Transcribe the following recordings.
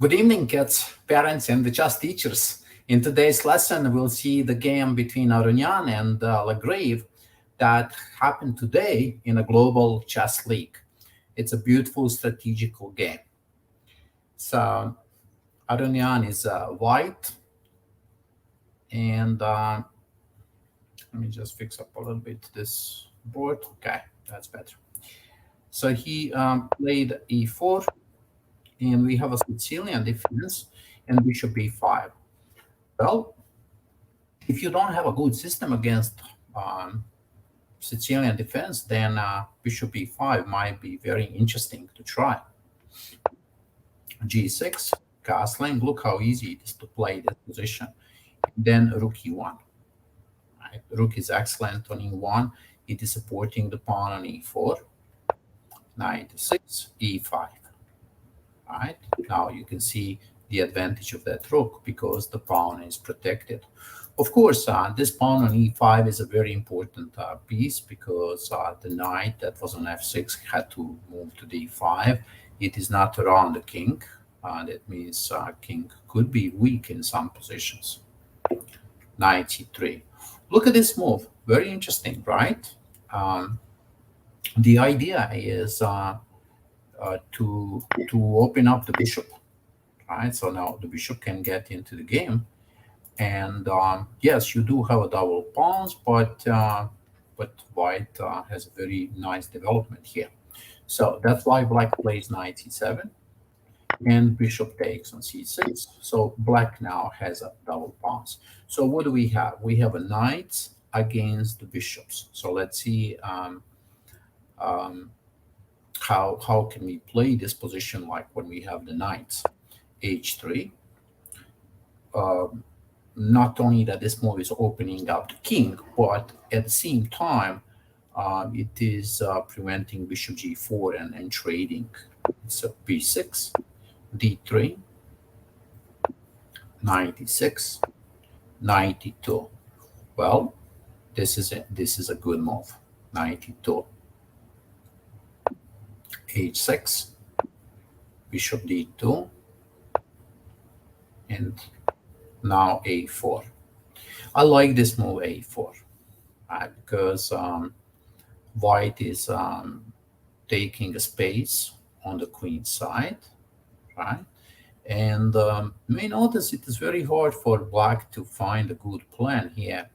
Good evening, kids, parents, and the chess teachers. In today's lesson, we'll see the game between Aronian and Lagrave that happened today in a global chess league. It's a beautiful strategical game. So Aronian is white, and let me just fix up a little bit this board. Okay, that's better. So he played e4, and we have a Sicilian defense and bishop e5. Well, if you don't have a good system against Sicilian defense, then bishop e5 might be very interesting to try. g6, castling. Look how easy it is to play this position. Then rook e1. Right? Rook is excellent on e1. It is supporting the pawn on e4. Knight e6, e5. Right? Now you can see the advantage of that rook because the pawn is protected. Of course, this pawn on e5 is a very important piece because the knight that was on f6 had to move to d5. It is not around the king. That means king could be weak in some positions. Knight c3. Look at this move. Very interesting, right? The idea is to open up the bishop. Right? So now the bishop can get into the game. And yes, you do have a double pawns, but white has a very nice development here. So that's why black plays knight c7 and bishop takes on c6. So black now has a double pawns. So what do we have? We have a knight against the bishops. So let's see how can we play this position like when we have the knights. h3. Not only that this move is opening up the king, but at the same time, it is preventing bishop g4 and trading. So b6, d3, knight e6, knight e2. Well, this is a good move. Knight e2, h6, bishop d2, and now a4. I like this move a4 because white is taking a space on the queen side, right? And you may notice it is very hard for black to find a good plan here.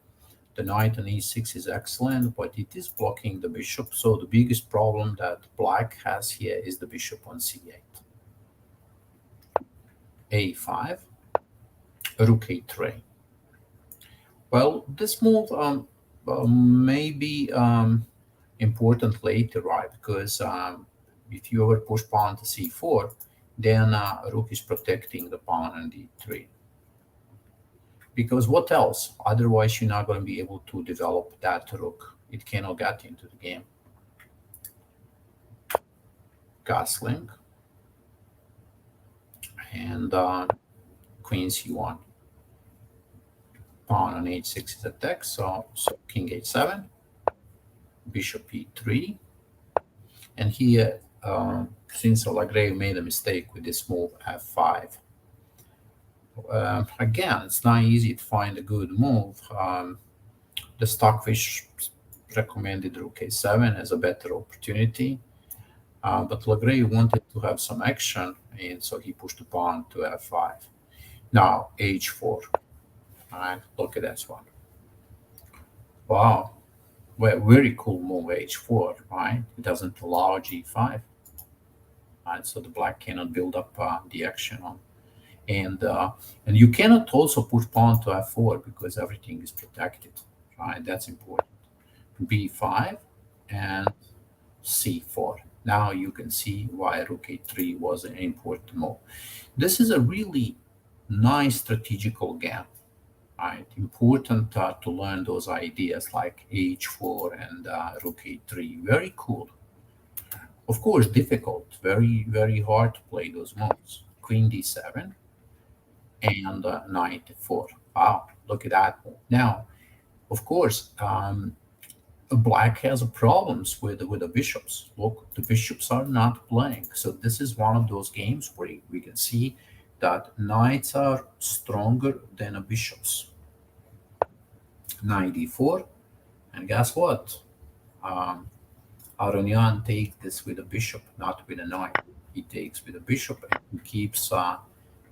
The knight on e6 is excellent, but it is blocking the bishop. So the biggest problem that black has here is the bishop on c8. a5. Rook a3. Well, this move may be important later, right? Because if you ever push pawn to c4, then rook is protecting the pawn on d3. Because what else? Otherwise, you're not going to be able to develop that rook. It cannot get into the game. Castling. And queen c1. Pawn on h6 is attacked, so king h7, bishop e3, and here since Lagrave made a mistake with this move f5. Again, it's not easy to find a good move. The Stockfish recommended rook a7 as a better opportunity, but Lagrave wanted to have some action, and so he pushed the pawn to f5. Now h4. All right, look at this one. Wow, well, very cool move h4, right? It doesn't allow g5, right? So the black cannot build up the action on, and you cannot also push pawn to f4 because everything is protected, right? That's important. b5 and c4. Now you can see why rook a3 was an important move. This is a really nice strategical game. Right, important to learn those ideas like h4 and rook a3. Very cool. Of course, difficult. Very, very hard to play those moves. Queen d7 and knight e4. Wow, look at that. Now, of course, black has problems with the bishops. Look, the bishops are not playing. So this is one of those games where we can see that knights are stronger than a bishops. Knight d4, and guess what? Um, Aronian takes this with a bishop, not with a knight. He takes with a bishop and he keeps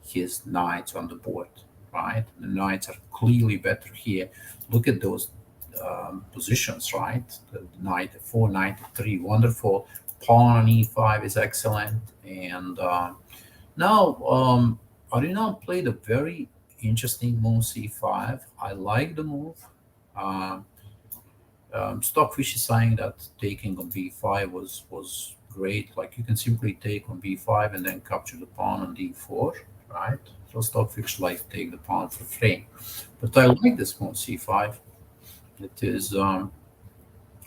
his knights on the board, right? The knights are clearly better here. Look at those positions, right? The knight f4, knight f3, wonderful. Pawn on e5 is excellent. And now Aronian played a very interesting move, c5. I like the move. Um, Stockfish is saying that taking on b5 was great. Like you can simply take on b5 and then capture the pawn on d4, right? So Stockfish like take the pawn for free. But I like this pawn c5. It is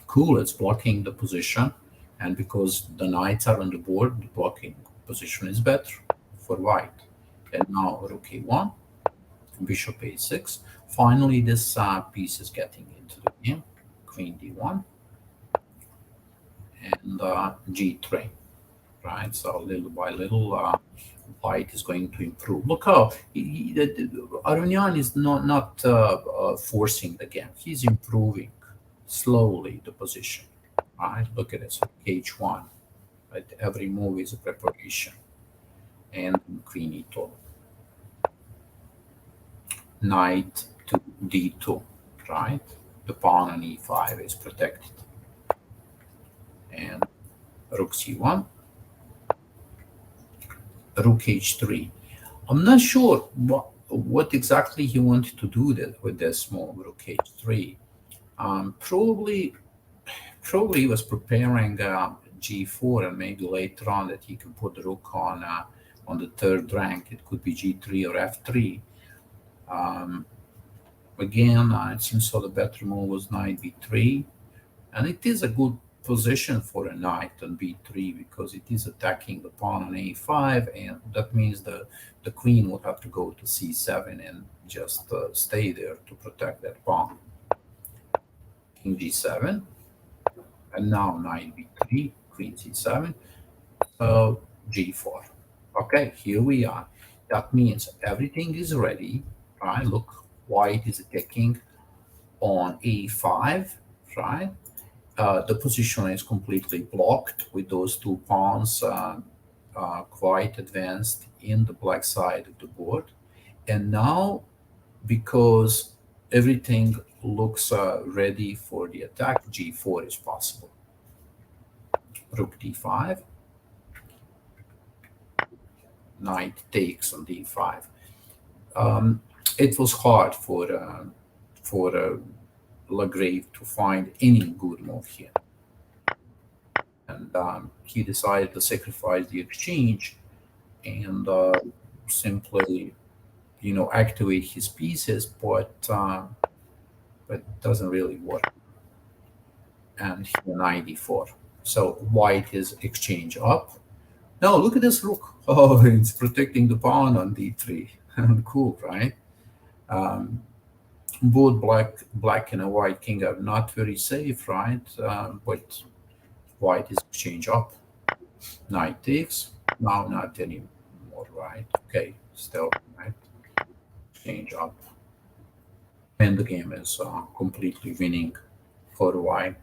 cool. It's blocking the position, and because the knights are on the board, the blocking position is better for white. And now rook a1, bishop a6. Finally, this piece is getting into the game. Queen d1 and g3, right? So little by little, white is going to improve. Look how Aronian is not forcing the game. He's improving slowly the position, right? Look at this, h1. Right? Every move is a preparation. And queen e2. Knight to d2, right? The pawn on e5 is protected. And rook c1, rook h3. I'm not sure what exactly he wanted to do with this move, rook h3. Probably he was preparing g4, and maybe later on that he can put the rook on the third rank. It could be g3 or f3. Again, it seems so the better move was knight b3, and it is a good position for a knight on b3 because it is attacking the pawn on a5, and that means the queen would have to go to c7 and just stay there to protect that pawn. King g7, and now knight b3, queen c7, so g4. Okay, here we are. That means everything is ready, right? Look, white is attacking on a5, right? The position is completely blocked with those two pawns quite advanced in the black side of the board. And now, because everything looks ready for the attack, g4 is possible. Rook d5, knight takes on d5. It was hard for Lagrave to find any good move here. And he decided to sacrifice the exchange and simply, activate his pieces, but it doesn't really work. And here knight d4. So white is exchange up. Now look at this rook. Oh, it's protecting the pawn on d3. Cool, right? Both black and a white king are not very safe, right? But white is exchange up. Knight takes. Now not anymore, right? Okay, still, right? Exchange up. And the game is completely winning for white.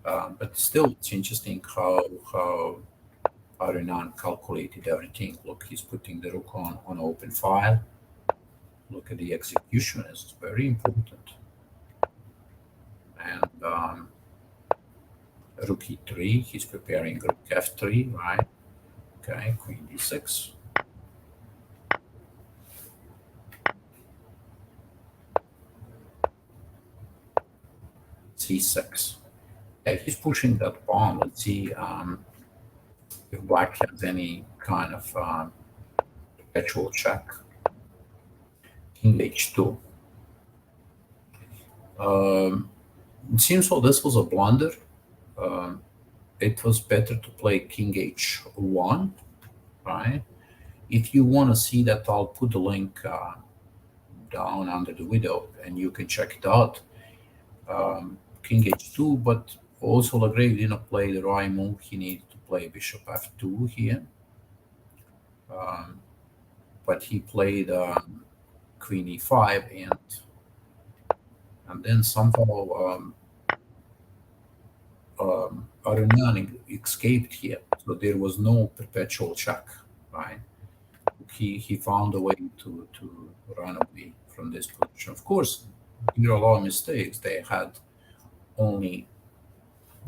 But still, it's interesting how Aronian calculated everything. Look, he's putting the rook on open file. Look at the execution, it's very important. And rook e3, he's preparing rook f3, right? Okay, queen d6. c6. Okay, he's pushing that pawn. Let's see if black has any kind of perpetual check. King h2. It seems so this was a blunder. It was better to play king h1, right? If you want to see that, I'll put the link down under the video and you can check it out. King h2, but also Lagrave didn't play the right move. He needed to play bishop f2 here. but he played queen e5, and then somehow Aronian escaped here, so there was no perpetual check, right? He found a way to run away from this position. Of course, there are a lot of mistakes. They had only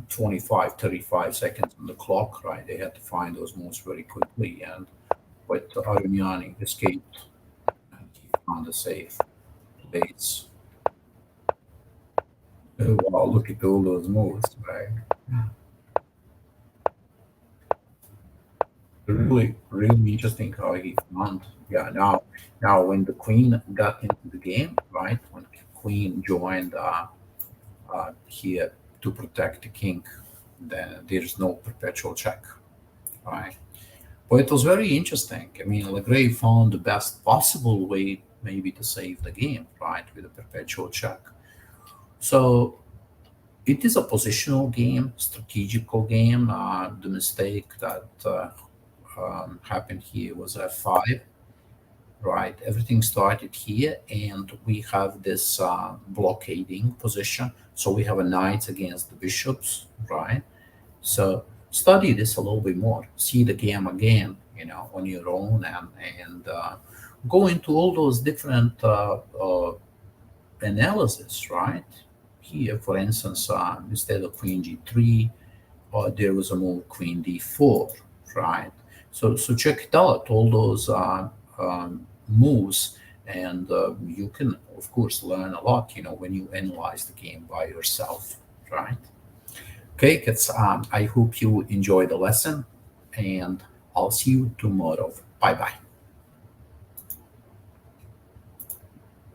25, 35 seconds on the clock, right? They had to find those moves very quickly, and but Aronian escaped and he found a safe place. Oh, wow, look at all those moves, right? Really, really interesting how he found. Yeah, now when the queen got into the game, right? When queen joined here to protect the king, then there's no perpetual check, right? But it was very interesting. I mean, Lagrave found the best possible way maybe to save the game, right, with a perpetual check. So it is a positional game, strategical game. The mistake that happened here was f5, right? Everything started here, and we have this blockading position. So we have a knight against the bishops, right? So study this a little bit more. See the game again, on your own, and go into all those different analysis, right? Here, for instance, instead of queen g3, there was a move queen d4, right? So check it out, all those moves, and you can, of course, learn a lot, when you analyze the game by yourself, right? Okay, kids, I hope you enjoy the lesson, and I'll see you tomorrow. Bye bye.